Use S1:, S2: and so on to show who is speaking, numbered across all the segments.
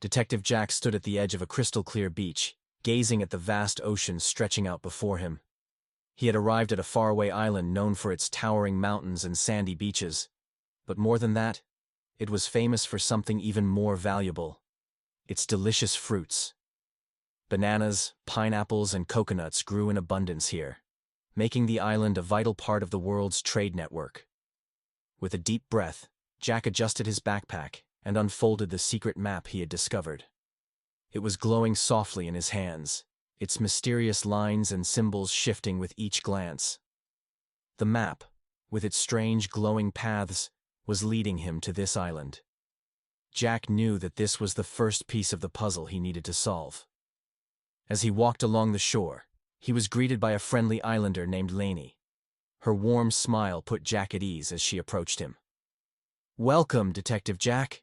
S1: Detective Jack stood at the edge of a crystal-clear beach, gazing at the vast ocean stretching out before him. He had arrived at a faraway island known for its towering mountains and sandy beaches. But more than that, it was famous for something even more valuable: its delicious fruits. Bananas, pineapples, and coconuts grew in abundance here, making the island a vital part of the world's trade network. With a deep breath, Jack adjusted his backpack and unfolded the secret map he had discovered. It was glowing softly in his hands, its mysterious lines and symbols shifting with each glance. The map, with its strange glowing paths, was leading him to this island. Jack knew that this was the first piece of the puzzle he needed to solve. As he walked along the shore, he was greeted by a friendly islander named Lainey. Her warm smile put Jack at ease as she approached him. "Welcome, Detective Jack.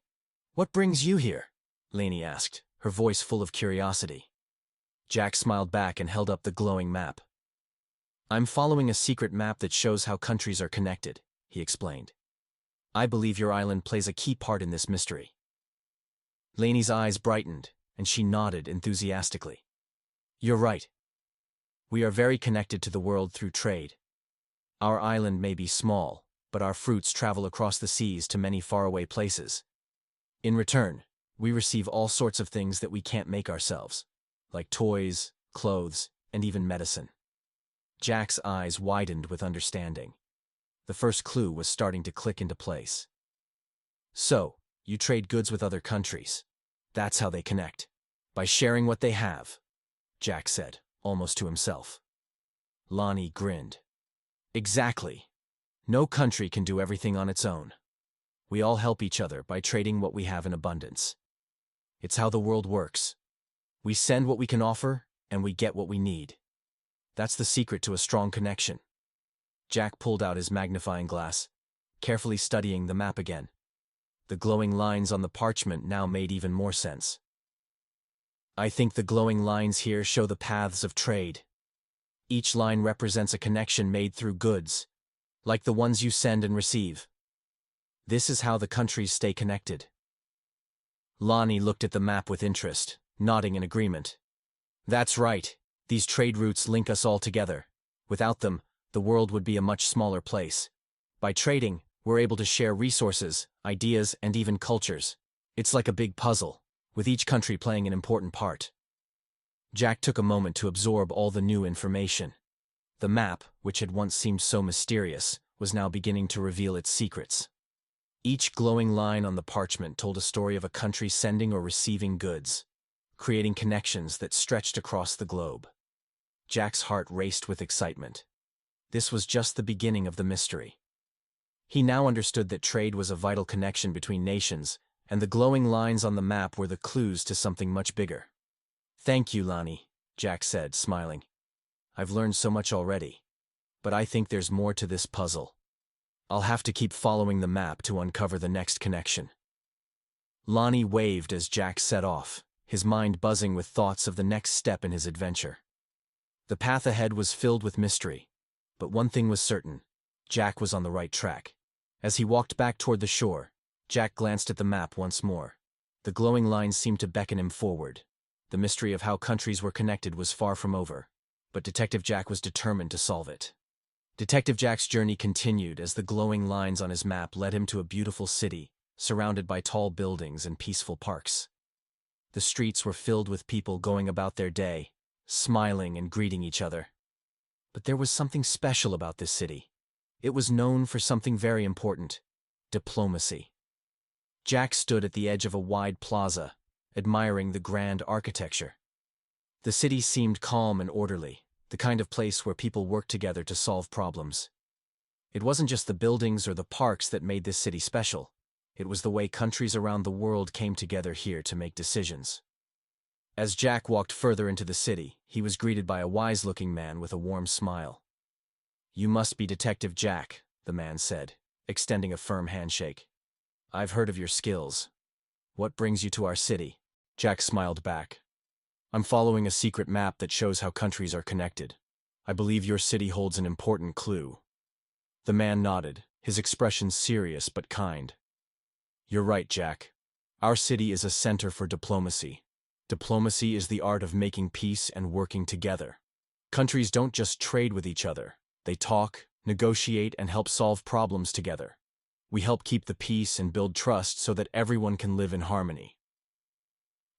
S1: What brings you here?" Lainey asked, her voice full of curiosity. Jack smiled back and held up the glowing map. "I'm following a secret map that shows how countries are connected," he explained. "I believe your island plays a key part in this mystery." Lainey's eyes brightened, and she nodded enthusiastically. "You're right. We are very connected to the world through trade. Our island may be small, but our fruits travel across the seas to many faraway places. In return, we receive all sorts of things that we can't make ourselves, like toys, clothes, and even medicine." Jack's eyes widened with understanding. The first clue was starting to click into place. "So, you trade goods with other countries. That's how they connect. By sharing what they have," Jack said, almost to himself. Lonnie grinned. "Exactly. No country can do everything on its own. We all help each other by trading what we have in abundance. It's how the world works. We send what we can offer, and we get what we need. That's the secret to a strong connection." Jack pulled out his magnifying glass, carefully studying the map again. The glowing lines on the parchment now made even more sense. "I think the glowing lines here show the paths of trade. Each line represents a connection made through goods, like the ones you send and receive. This is how the countries stay connected." Lonnie looked at the map with interest, nodding in agreement. "That's right. These trade routes link us all together. Without them, the world would be a much smaller place. By trading, we're able to share resources, ideas, and even cultures. It's like a big puzzle, with each country playing an important part." Jack took a moment to absorb all the new information. The map, which had once seemed so mysterious, was now beginning to reveal its secrets. Each glowing line on the parchment told a story of a country sending or receiving goods, creating connections that stretched across the globe. Jack's heart raced with excitement. This was just the beginning of the mystery. He now understood that trade was a vital connection between nations, and the glowing lines on the map were the clues to something much bigger. "Thank you, Lonnie," Jack said, smiling. "I've learned so much already, but I think there's more to this puzzle. I'll have to keep following the map to uncover the next connection." Lonnie waved as Jack set off, his mind buzzing with thoughts of the next step in his adventure. The path ahead was filled with mystery, but one thing was certain: Jack was on the right track. As he walked back toward the shore, Jack glanced at the map once more. The glowing lines seemed to beckon him forward. The mystery of how countries were connected was far from over, but Detective Jack was determined to solve it. Detective Jack's journey continued as the glowing lines on his map led him to a beautiful city, surrounded by tall buildings and peaceful parks. The streets were filled with people going about their day, smiling and greeting each other. But there was something special about this city. It was known for something very important: diplomacy. Jack stood at the edge of a wide plaza, admiring the grand architecture. The city seemed calm and orderly, the kind of place where people work together to solve problems. It wasn't just the buildings or the parks that made this city special. It was the way countries around the world came together here to make decisions. As Jack walked further into the city, he was greeted by a wise-looking man with a warm smile. "You must be Detective Jack," the man said, extending a firm handshake. "I've heard of your skills. What brings you to our city?" Jack smiled back. "I'm following a secret map that shows how countries are connected. I believe your city holds an important clue." The man nodded, his expression serious but kind. "You're right, Jack. Our city is a center for diplomacy. Diplomacy is the art of making peace and working together. Countries don't just trade with each other. They talk, negotiate, and help solve problems together. We help keep the peace and build trust so that everyone can live in harmony.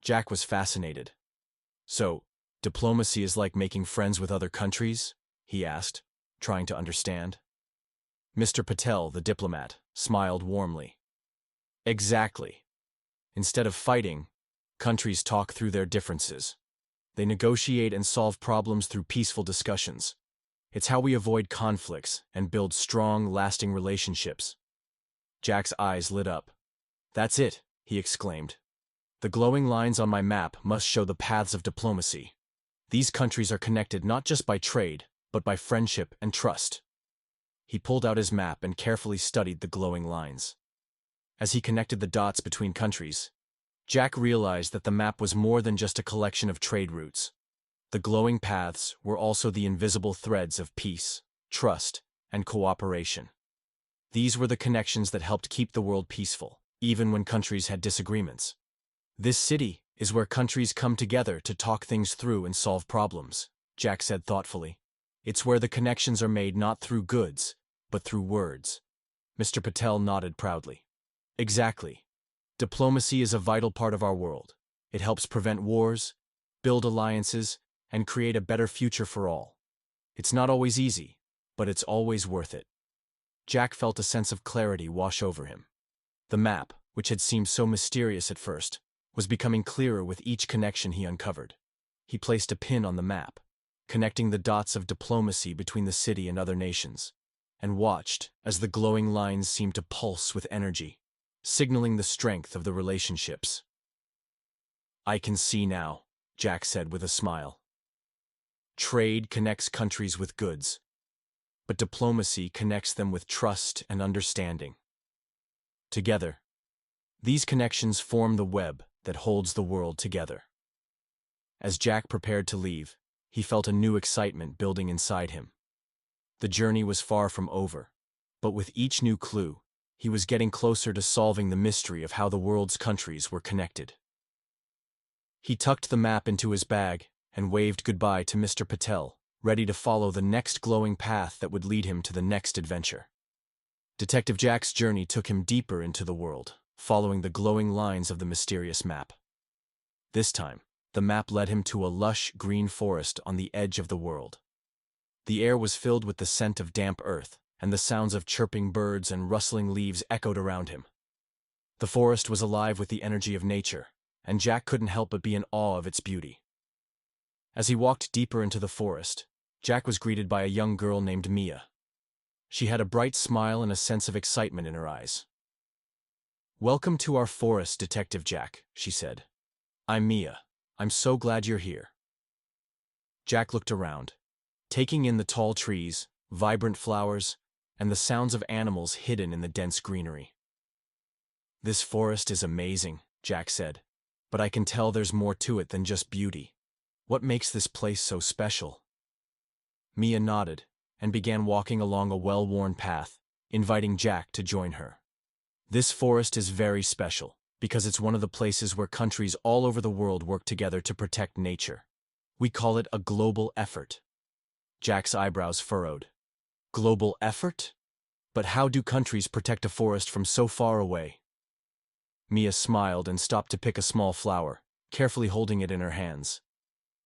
S1: Jack was fascinated. So, diplomacy is like making friends with other countries? He asked, trying to understand. Mr. Patel, the diplomat, smiled warmly. Exactly. Instead of fighting, countries talk through their differences. They negotiate and solve problems through peaceful discussions. It's how we avoid conflicts and build strong, lasting relationships. Jack's eyes lit up. That's it, he exclaimed. The glowing lines on my map must show the paths of diplomacy. These countries are connected not just by trade, but by friendship and trust. He pulled out his map and carefully studied the glowing lines. As he connected the dots between countries, Jack realized that the map was more than just a collection of trade routes. The glowing paths were also the invisible threads of peace, trust, and cooperation. These were the connections that helped keep the world peaceful, even when countries had disagreements. This city is where countries come together to talk things through and solve problems, Jack said thoughtfully. It's where the connections are made not through goods, but through words. Mr. Patel nodded proudly. Exactly. Diplomacy is a vital part of our world. It helps prevent wars, build alliances, and create a better future for all. It's not always easy, but it's always worth it. Jack felt a sense of clarity wash over him. The map, which had seemed so mysterious at first, was becoming clearer with each connection he uncovered. He placed a pin on the map, connecting the dots of diplomacy between the city and other nations, and watched as the glowing lines seemed to pulse with energy, signaling the strength of the relationships. I can see now, Jack said with a smile. Trade connects countries with goods, but diplomacy connects them with trust and understanding. Together, these connections form the web that holds the world together. As Jack prepared to leave, he felt a new excitement building inside him. The journey was far from over, but with each new clue, he was getting closer to solving the mystery of how the world's countries were connected. He tucked the map into his bag and waved goodbye to Mr. Patel, ready to follow the next glowing path that would lead him to the next adventure. Detective Jack's journey took him deeper into the world, following the glowing lines of the mysterious map. This time, the map led him to a lush green forest on the edge of the world. The air was filled with the scent of damp earth, and the sounds of chirping birds and rustling leaves echoed around him. The forest was alive with the energy of nature, and Jack couldn't help but be in awe of its beauty. As he walked deeper into the forest, Jack was greeted by a young girl named Mia. She had a bright smile and a sense of excitement in her eyes. Welcome to our forest, Detective Jack, she said. I'm Mia. I'm so glad you're here. Jack looked around, taking in the tall trees, vibrant flowers, and the sounds of animals hidden in the dense greenery. This forest is amazing, Jack said, but I can tell there's more to it than just beauty. What makes this place so special? Mia nodded and began walking along a well-worn path, inviting Jack to join her. This forest is very special because it's one of the places where countries all over the world work together to protect nature. We call it a global effort. Jack's eyebrows furrowed. Global effort? But how do countries protect a forest from so far away? Mia smiled and stopped to pick a small flower, carefully holding it in her hands.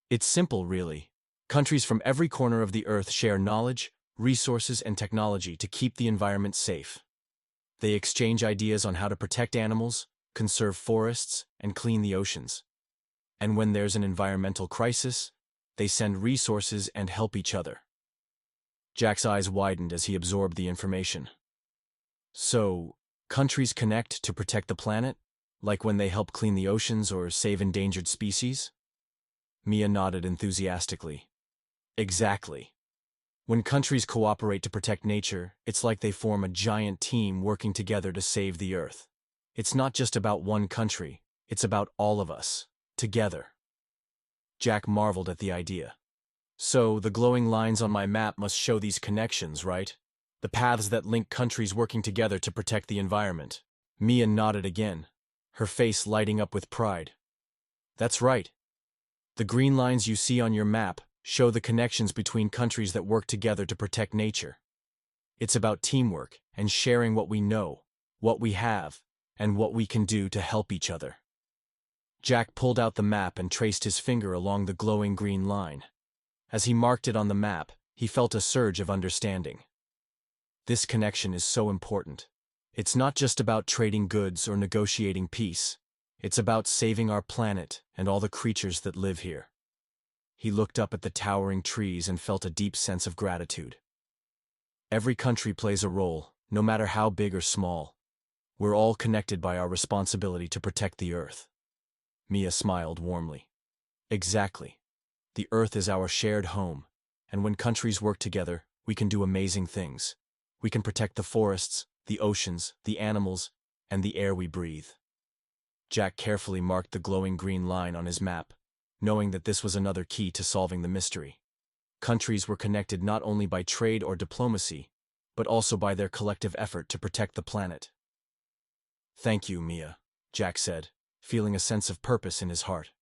S1: It's simple, really. Countries from every corner of the earth share knowledge, resources, and technology to keep the environment safe. They exchange ideas on how to protect animals, conserve forests, and clean the oceans. And when there's an environmental crisis, they send resources and help each other. Jack's eyes widened as he absorbed the information. So, countries connect to protect the planet, like when they help clean the oceans or save endangered species? Mia nodded enthusiastically. Exactly. When countries cooperate to protect nature, it's like they form a giant team working together to save the Earth. It's not just about one country, it's about all of us, together. Jack marveled at the idea. So, the glowing lines on my map must show these connections, right? The paths that link countries working together to protect the environment. Mia nodded again, her face lighting up with pride. That's right. The green lines you see on your map show the connections between countries that work together to protect nature. It's about teamwork and sharing what we know, what we have, and what we can do to help each other. Jack pulled out the map and traced his finger along the glowing green line. As he marked it on the map, he felt a surge of understanding. This connection is so important. It's not just about trading goods or negotiating peace. It's about saving our planet and all the creatures that live here. He looked up at the towering trees and felt a deep sense of gratitude. Every country plays a role, no matter how big or small. We're all connected by our responsibility to protect the Earth. Mia smiled warmly. Exactly. The Earth is our shared home, and when countries work together, we can do amazing things. We can protect the forests, the oceans, the animals, and the air we breathe. Jack carefully marked the glowing green line on his map, knowing that this was another key to solving the mystery. Countries were connected not only by trade or diplomacy, but also by their collective effort to protect the planet. Thank you, Mia, Jack said, feeling a sense of purpose in his heart.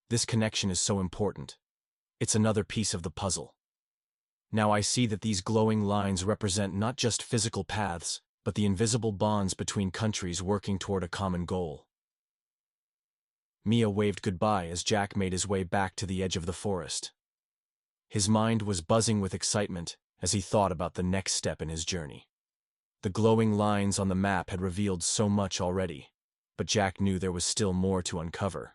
S1: This connection is so important. It's another piece of the puzzle. Now I see that these glowing lines represent not just physical paths, but the invisible bonds between countries working toward a common goal. Mia waved goodbye as Jack made his way back to the edge of the forest. His mind was buzzing with excitement as he thought about the next step in his journey. The glowing lines on the map had revealed so much already, but Jack knew there was still more to uncover.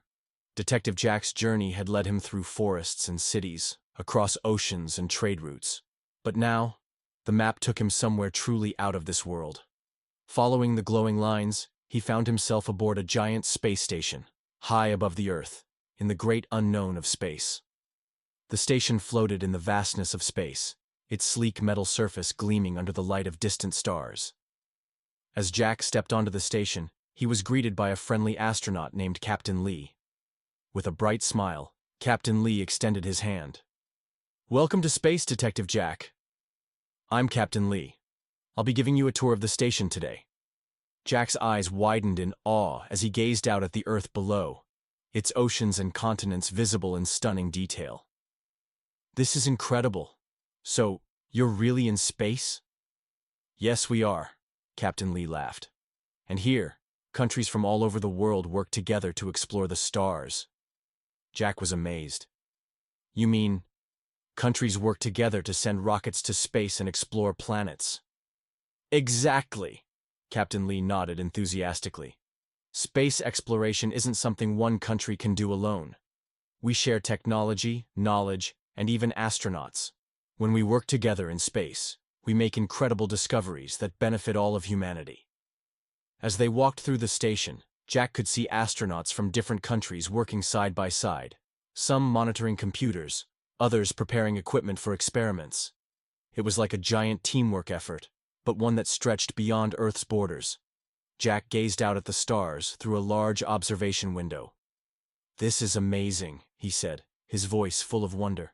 S1: Detective Jack's journey had led him through forests and cities, across oceans and trade routes. But now, the map took him somewhere truly out of this world. Following the glowing lines, he found himself aboard a giant space station, high above the Earth, in the great unknown of space. The station floated in the vastness of space, its sleek metal surface gleaming under the light of distant stars. As Jack stepped onto the station, he was greeted by a friendly astronaut named Captain Lee. With a bright smile, Captain Lee extended his hand. Welcome to space, Detective Jack. I'm Captain Lee. I'll be giving you a tour of the station today. Jack's eyes widened in awe as he gazed out at the Earth below, its oceans and continents visible in stunning detail. This is incredible. So, you're really in space? Yes, we are, Captain Lee laughed. And here, countries from all over the world work together to explore the stars. Jack was amazed. You mean, countries work together to send rockets to space and explore planets? Exactly, Captain Lee nodded enthusiastically. Space exploration isn't something one country can do alone. We share technology, knowledge, and even astronauts. When we work together in space, we make incredible discoveries that benefit all of humanity. As they walked through the station, Jack could see astronauts from different countries working side by side, some monitoring computers, others preparing equipment for experiments. It was like a giant teamwork effort, but one that stretched beyond Earth's borders. Jack gazed out at the stars through a large observation window. This is amazing, he said, his voice full of wonder.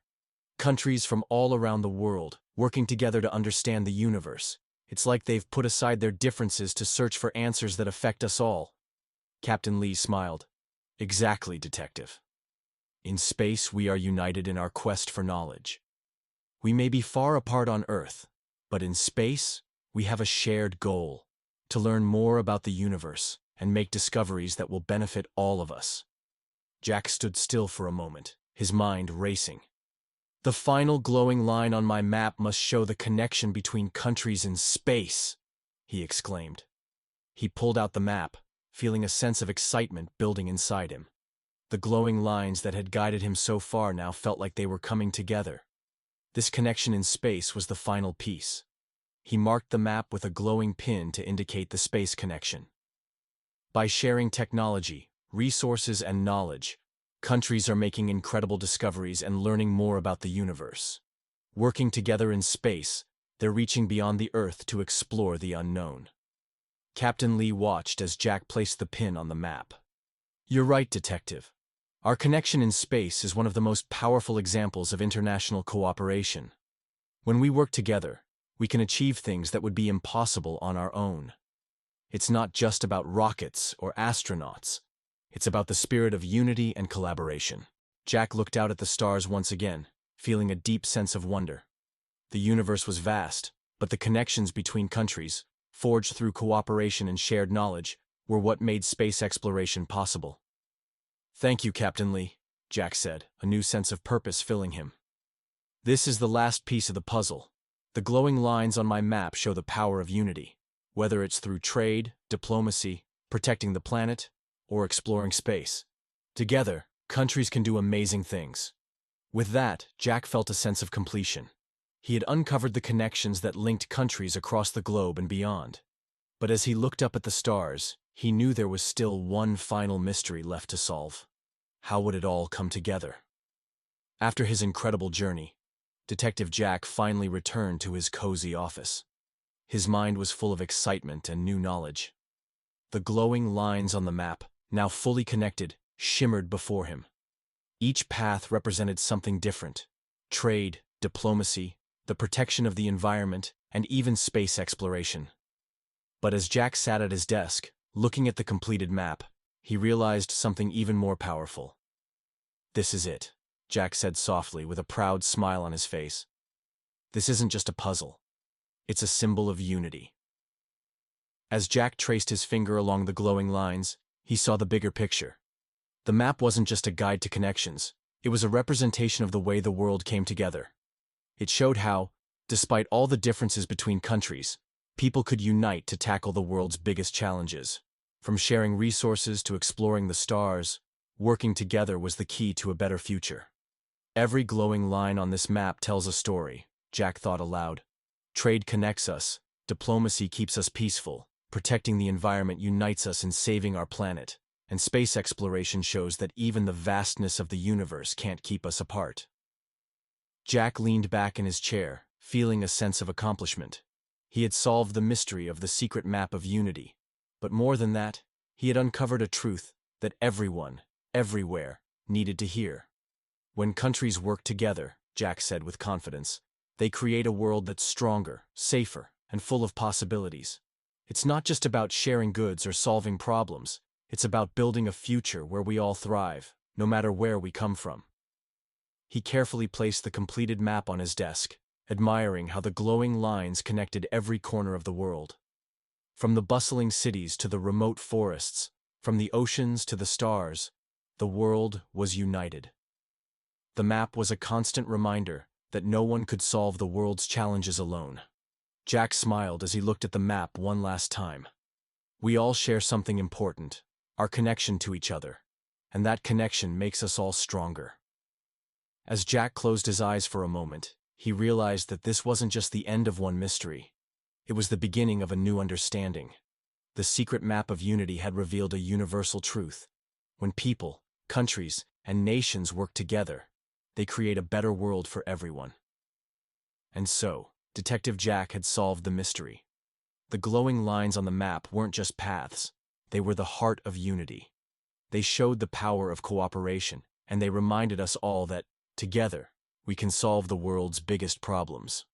S1: Countries from all around the world, working together to understand the universe. It's like they've put aside their differences to search for answers that affect us all. Captain Lee smiled. Exactly, Detective. In space, we are united in our quest for knowledge. We may be far apart on Earth, but in space, we have a shared goal: to learn more about the universe and make discoveries that will benefit all of us. Jack stood still for a moment, his mind racing. The final glowing line on my map must show the connection between countries in space, he exclaimed. He pulled out the map, feeling a sense of excitement building inside him. The glowing lines that had guided him so far now felt like they were coming together. This connection in space was the final piece. He marked the map with a glowing pin to indicate the space connection. By sharing technology, resources, and knowledge, countries are making incredible discoveries and learning more about the universe. Working together in space, they're reaching beyond the Earth to explore the unknown. Captain Lee watched as Jack placed the pin on the map. You're right, Detective. Our connection in space is one of the most powerful examples of international cooperation. When we work together, we can achieve things that would be impossible on our own. It's not just about rockets or astronauts. It's about the spirit of unity and collaboration. Jack looked out at the stars once again, feeling a deep sense of wonder. The universe was vast, but the connections between countries, forged through cooperation and shared knowledge, were what made space exploration possible. "Thank you, Captain Lee," Jack said, a new sense of purpose filling him. "This is the last piece of the puzzle. The glowing lines on my map show the power of unity, whether it's through trade, diplomacy, protecting the planet, or exploring space. Together, countries can do amazing things." With that, Jack felt a sense of completion. He had uncovered the connections that linked countries across the globe and beyond. But as he looked up at the stars, he knew there was still one final mystery left to solve. How would it all come together? After his incredible journey, Detective Jack finally returned to his cozy office. His mind was full of excitement and new knowledge. The glowing lines on the map, now fully connected, shimmered before him. Each path represented something different: trade, diplomacy, the protection of the environment, and even space exploration. But as Jack sat at his desk, looking at the completed map, he realized something even more powerful. "This is it," Jack said softly with a proud smile on his face. "This isn't just a puzzle. It's a symbol of unity." As Jack traced his finger along the glowing lines, he saw the bigger picture. The map wasn't just a guide to connections, it was a representation of the way the world came together. It showed how, despite all the differences between countries, people could unite to tackle the world's biggest challenges. From sharing resources to exploring the stars, working together was the key to a better future. Every glowing line on this map tells a story, Jack thought aloud. Trade connects us, diplomacy keeps us peaceful, protecting the environment unites us in saving our planet, and space exploration shows that even the vastness of the universe can't keep us apart. Jack leaned back in his chair, feeling a sense of accomplishment. He had solved the mystery of the secret map of unity. But more than that, he had uncovered a truth that everyone, everywhere, needed to hear. When countries work together, Jack said with confidence, they create a world that's stronger, safer, and full of possibilities. It's not just about sharing goods or solving problems. It's about building a future where we all thrive, no matter where we come from. He carefully placed the completed map on his desk, admiring how the glowing lines connected every corner of the world. From the bustling cities to the remote forests, from the oceans to the stars, the world was united. The map was a constant reminder that no one could solve the world's challenges alone. Jack smiled as he looked at the map one last time. We all share something important, our connection to each other, and that connection makes us all stronger. As Jack closed his eyes for a moment, he realized that this wasn't just the end of one mystery. It was the beginning of a new understanding. The secret map of unity had revealed a universal truth. When people, countries, and nations work together, they create a better world for everyone. And so, Detective Jack had solved the mystery. The glowing lines on the map weren't just paths, they were the heart of unity. They showed the power of cooperation, and they reminded us all that, together, we can solve the world's biggest problems.